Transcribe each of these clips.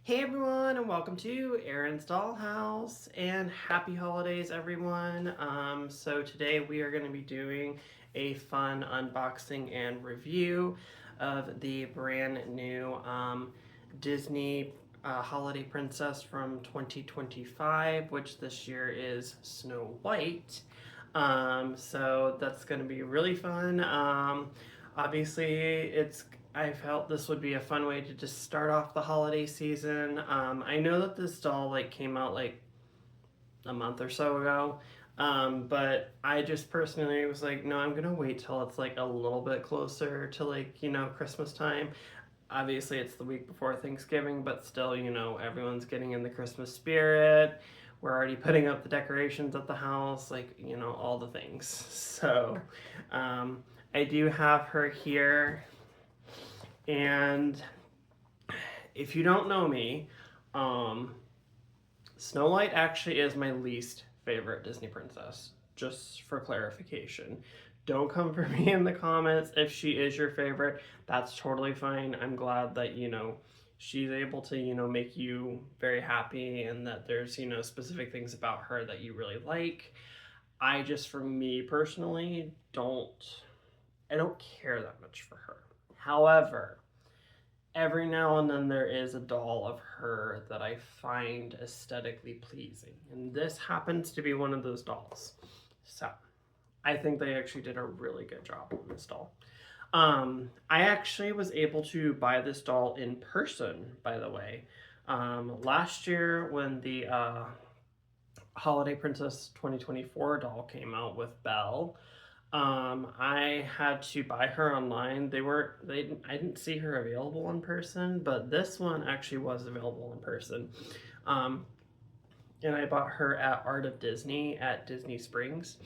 Hey everyone, and welcome to Erin's Dollhouse, and happy holidays, everyone. So today we are going to be doing a fun unboxing and review of the brand new Disney Holiday Princess from 2025, which this year is Snow White. So that's going to be really fun. Obviously, I felt this would be a fun way to just start off the holiday season. I know that this doll came out a month or so ago, but I just personally was like, no, I'm gonna wait till it's a little bit closer to Christmas time. Obviously, it's the week before Thanksgiving, but still, everyone's getting in the Christmas spirit. We're already putting up the decorations at the house, all the things. So, I do have her here. And if you don't know me, um, Snow White actually is my least favorite Disney princess, just for clarification. Don't come for me in the comments if she is your favorite. That's totally fine. I'm glad that, she's able to, make you very happy and that there's, specific things about her that you really like. I just, for me personally, I don't care that much for her. However, every now and then there is a doll of her that I find aesthetically pleasing. And this happens to be one of those dolls. So I think they actually did a really good job on this doll. I actually was able to buy this doll in person, by the way. Last year when the Holiday Princess 2024 doll came out with Belle, I had to buy her online. I didn't see her available in person, but this one actually was available in person. Um, and I bought her at Art of Disney at Disney Springs,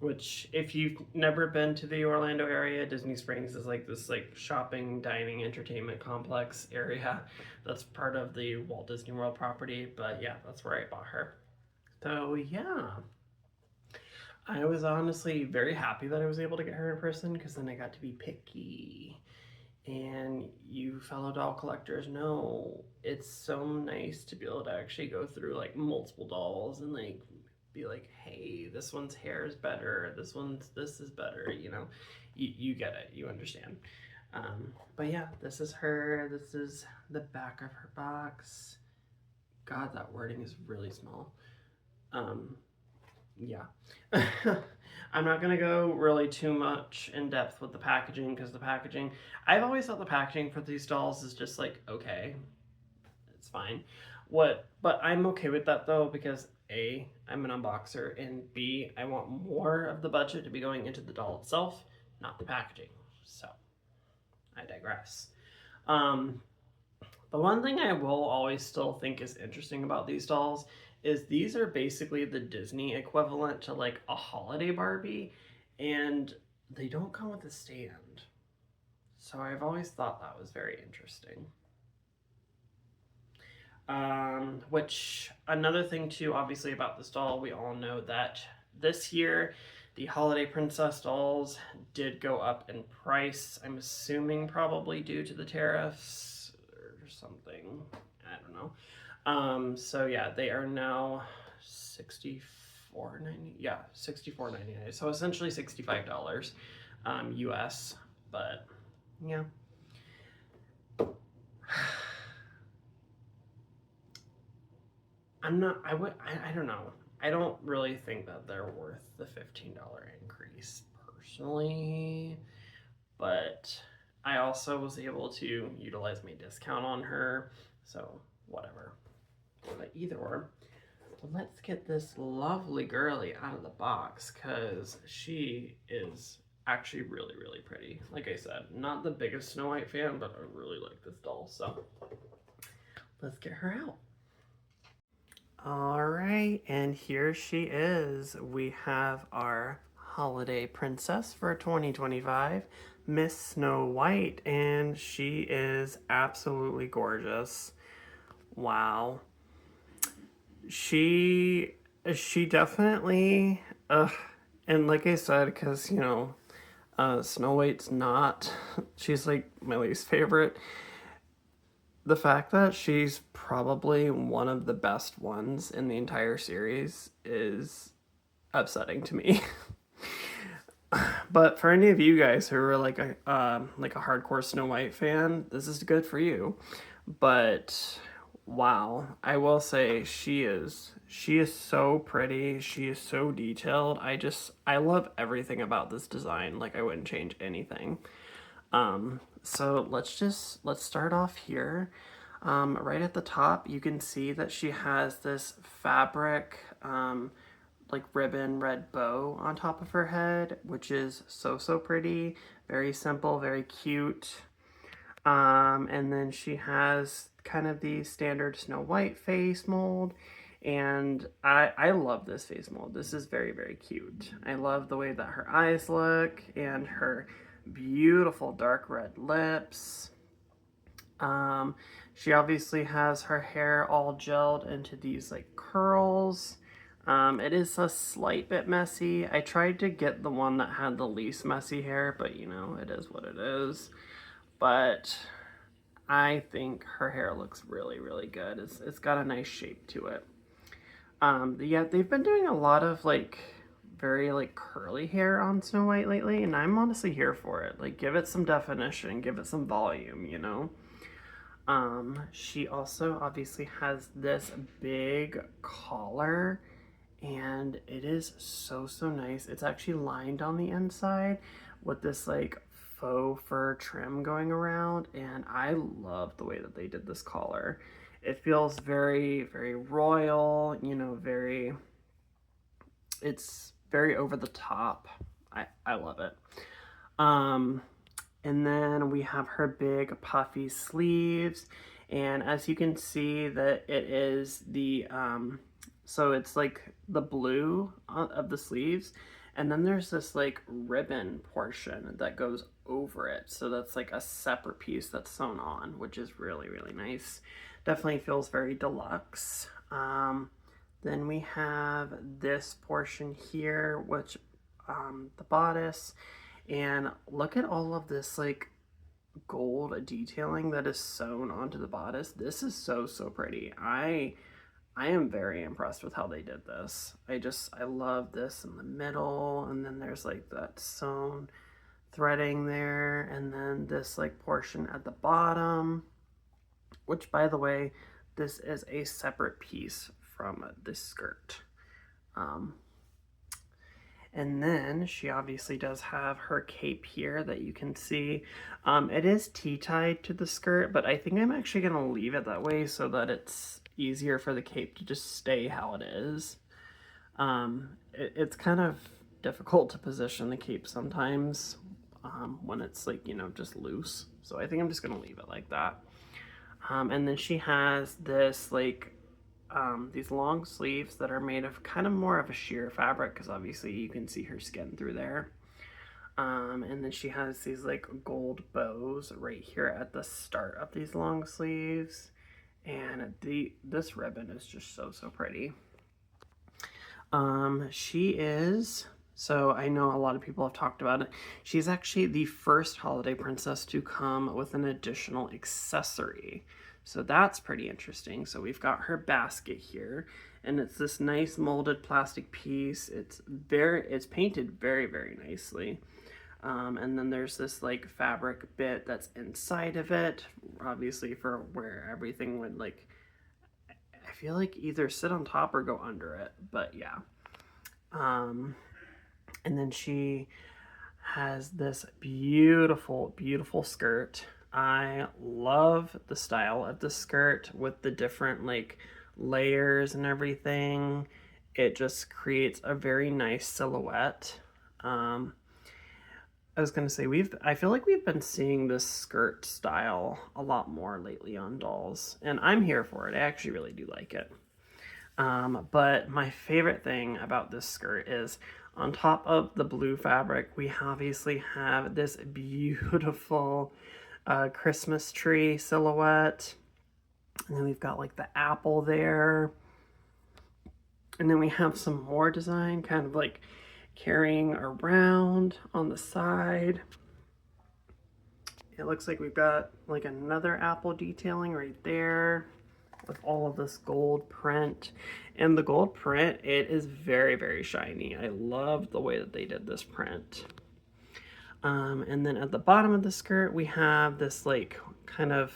which if you've never been to the Orlando area, Disney Springs is this shopping, dining, entertainment complex area that's part of the Walt Disney World property. But yeah, that's where I bought her. So yeah. I was honestly very happy that I was able to get her in person because then I got to be picky. And you fellow doll collectors know it's so nice to be able to actually go through multiple dolls and be like, hey, this one's hair is better, this is better, you get it, you understand. But yeah, this is her. This is the back of her box. God, that wording is really small. Um, yeah. I'm not going to go really too much in depth with the packaging because I've always thought the packaging for these dolls is just okay, it's fine. But I'm okay with that though because A, I'm an unboxer, and B, I want more of the budget to be going into the doll itself, not the packaging. So, I digress. Um, the one thing I will always still think is interesting about these dolls is these are basically the Disney equivalent to a holiday Barbie, and they don't come with a stand. So I've always thought that was very interesting. Which, another thing too, obviously, about this doll, we all know that this year the Holiday Princess dolls did go up in price. I'm assuming probably due to the tariffs or something. I don't know. So yeah, they are now $64.90. Yeah, $64.99. So essentially $65 US. But yeah. I don't know. I don't really think that they're worth the $15 increase personally, but I also was able to utilize my discount on her, so whatever. But either or, let's get this lovely girly out of the box because she is actually really, really pretty. Like I said, not the biggest Snow White fan, but I really like this doll, so let's get her out. All right, and here she is. We have our holiday princess for 2025, Miss Snow White, and she is absolutely gorgeous. Wow. She definitely and like I said, because Snow White's not she's my least favorite. The fact that she's probably one of the best ones in the entire series is upsetting to me. But for any of you guys who are like a hardcore Snow White fan, this is good for you. But wow, I will say she is so pretty. She is so detailed. I love everything about this design. Like I wouldn't change anything. So let's start off here. Right at the top, you can see that she has this fabric like ribbon red bow on top of her head, which is so pretty. Very simple, very cute. And then she has kind of the standard Snow White face mold. And I love this face mold. This is very cute. I love the way that her eyes look and her beautiful dark red lips. She obviously has her hair all gelled into these like curls. It is a slight bit messy. I tried to get the one that had the least messy hair, but you know, it is what it is. But I think her hair looks really good. It's got a nice shape to it. Yeah, they've been doing a lot of like very like curly hair on Snow White lately, and I'm honestly here for it. Like, give it some definition, give it some volume, you know? She also obviously has this big collar, and it is so nice. It's actually lined on the inside with this like faux fur trim going around, and I love the way that they did this collar. It feels very royal, you know, it's very over the top. I love it. Um, and then we have her big puffy sleeves. And as you can see that it is so it's like the blue of the sleeves. And then there's this like ribbon portion that goes over it. So that's like a separate piece that's sewn on, which is really nice. Definitely feels very deluxe. Then we have this portion here, which the bodice, and look at all of this like gold detailing that is sewn onto the bodice. This is so pretty. I am very impressed with how they did this. I love this in the middle, and then there's like that sewn threading there, and then this like portion at the bottom, which by the way, this is a separate piece from this skirt. Um, and then she obviously does have her cape here that you can see. It is T-tied to the skirt, but I think I'm actually going to leave it that way so that it's easier for the cape to just stay how it is. It's kind of difficult to position the cape sometimes when it's like, you know, just loose. So I think I'm just going to leave it like that. And then she has this like these long sleeves that are made of kind of more of a sheer fabric because obviously you can see her skin through there. And then she has these like gold bows right here at the start of these long sleeves. And this ribbon is just so pretty. She is, so I know a lot of people have talked about it. She's actually the first holiday princess to come with an additional accessory. So that's pretty interesting. So we've got her basket here, and it's this nice molded plastic piece. It's painted very nicely. And then there's this like fabric bit that's inside of it, obviously for where everything would like, I feel like either sit on top or go under it, but yeah. And then she has this beautiful skirt. I love the style of the skirt with the different like layers and everything. It just creates a very nice silhouette. I was gonna say I feel like we've been seeing this skirt style a lot more lately on dolls, and I'm here for it. I actually really do like it. But my favorite thing about this skirt is on top of the blue fabric, we obviously have this beautiful Christmas tree silhouette. And then we've got like the apple there. And then we have some more design kind of like carrying around on the side. it looks like we've got like another apple detailing right there with all of this gold print. And the gold print, it is very, very shiny. I love the way that they did this print. And then at the bottom of the skirt, we have this like kind of,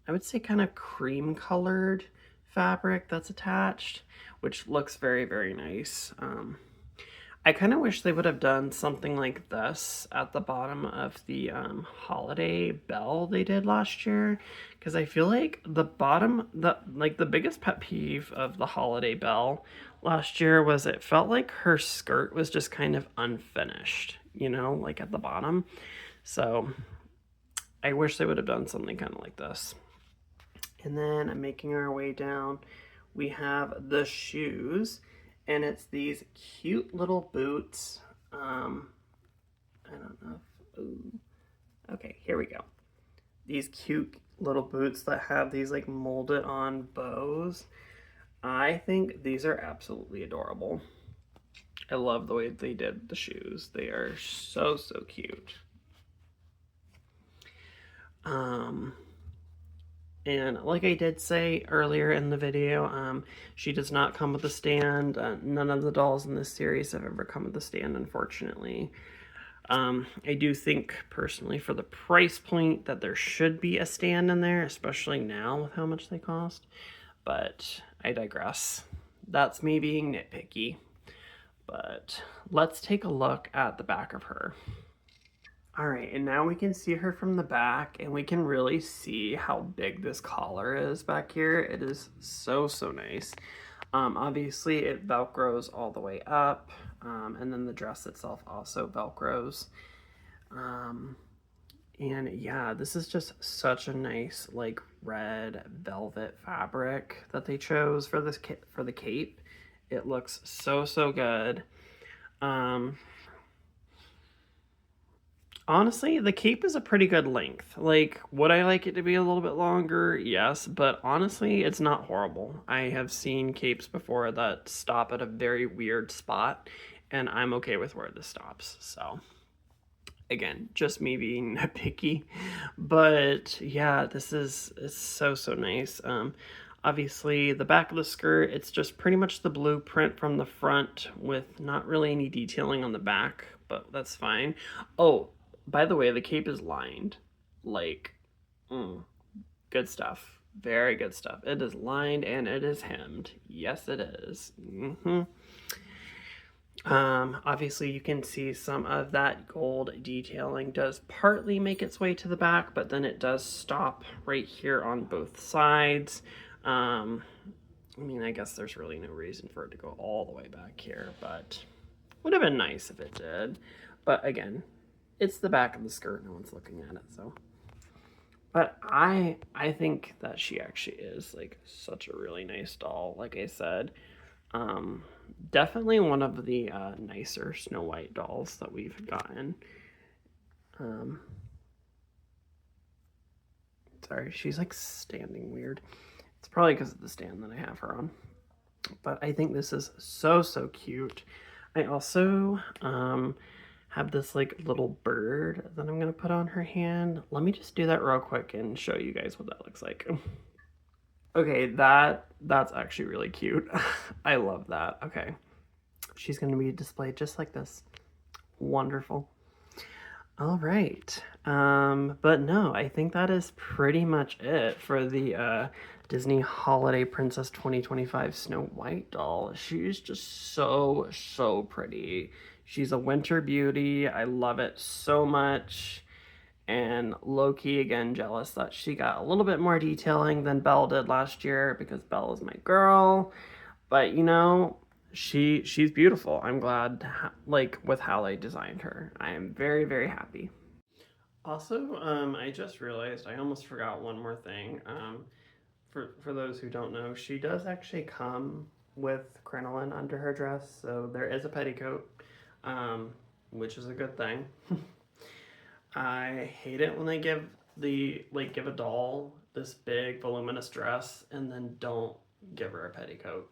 I would say kind of cream colored fabric that's attached, which looks very, very nice. I kind of wish they would have done something like this at the bottom of the holiday bell they did last year, because I feel like the bottom, the biggest pet peeve of the holiday bell last year was it felt like her skirt was just kind of unfinished, you know, like at the bottom. So I wish they would have done something kind of like this. And then I'm making our way down. We have the shoes, and it's these cute little boots. I don't know. Ooh. Okay, here we go. These cute little boots that have these like molded on bows. I think these are absolutely adorable. I love the way they did the shoes. They are so, so cute. And like I did say earlier in the video, she does not come with a stand. None of the dolls in this series have ever come with a stand, unfortunately. I do think, personally, for the price point, that there should be a stand in there, especially now with how much they cost. But I digress. That's me being nitpicky. But let's take a look at the back of her. All right, and now we can see her from the back, and we can really see how big this collar is back here. It is so, so nice. Obviously, it Velcros all the way up, and then the dress itself also Velcros. And yeah, this is just such a nice, like, red velvet fabric that they chose for this for the cape. It looks so, so good. Honestly, the cape is a pretty good length. Like, would I like it to be a little bit longer? Yes, but honestly, it's not horrible. I have seen capes before that stop at a very weird spot, and I'm okay with where this stops. So, again, just me being picky. But yeah, this is so, so nice. Obviously, the back of the skirt, it's just pretty much the blueprint from the front with not really any detailing on the back, but that's fine. Oh, by the way, the cape is lined. Like, good stuff. Very good stuff. It is lined and it is hemmed. Yes, it is. Obviously, you can see some of that gold detailing does partly make its way to the back, but then it does stop right here on both sides. I mean, I guess there's really no reason for it to go all the way back here, but would have been nice if it did. But again, it's the back of the skirt. No one's looking at it, so. But I think that she actually is like such a really nice doll. Like I said, definitely one of the nicer Snow White dolls that we've gotten. Sorry, she's like standing weird. It's probably because of the stand that I have her on. But I think this is so, so cute. I also have this like little bird that I'm gonna put on her hand. Let me just do that real quick and show you guys what that looks like. Okay, that's actually really cute. I love that. Okay, she's gonna be displayed just like this. Wonderful. All right, but no, I think that is pretty much it for the Disney Holiday Princess 2025 Snow White doll. She's just so, so pretty. She's a winter beauty. I love it so much. And low-key, again, jealous that she got a little bit more detailing than Belle did last year because Belle is my girl. But, you know, she's beautiful. I'm glad, like, with how they designed her. I am very, very happy. Also, I just realized I almost forgot one more thing. For those who don't know, she does actually come with crinoline under her dress, so there is a petticoat, which is a good thing. I hate it when they give a doll this big voluminous dress and then don't give her a petticoat.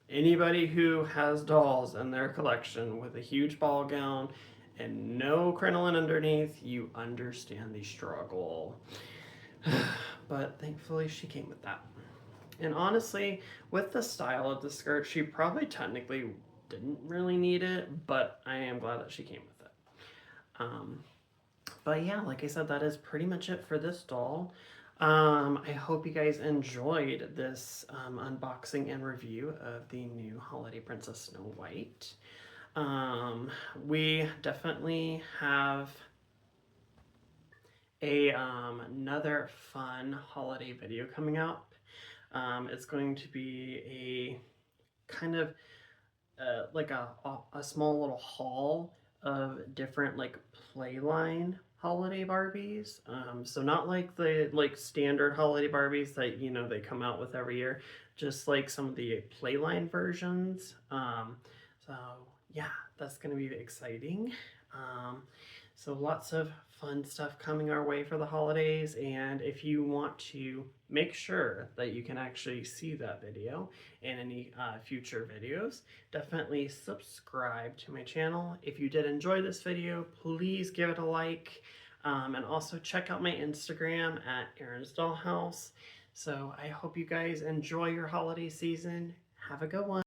Anybody who has dolls in their collection with a huge ball gown and no crinoline underneath, you understand the struggle. But thankfully she came with that. And honestly, with the style of the skirt, she probably technically didn't really need it, but I am glad that she came with it. But yeah, like I said, that is pretty much it for this doll. I hope you guys enjoyed this unboxing and review of the new Holiday Princess Snow White. We definitely have another fun holiday video coming up. It's going to be a kind of like a small little haul of different like Playline holiday Barbies. So not like the like standard holiday Barbies that they come out with every year, just like some of the Playline versions. So yeah, that's gonna be exciting. So lots of fun stuff coming our way for the holidays, and if you want to make sure that you can actually see that video and any future videos, definitely subscribe to my channel. If you did enjoy this video, please give it a like, and also check out my Instagram at Erin's Dollhouse. So I hope you guys enjoy your holiday season. Have a good one.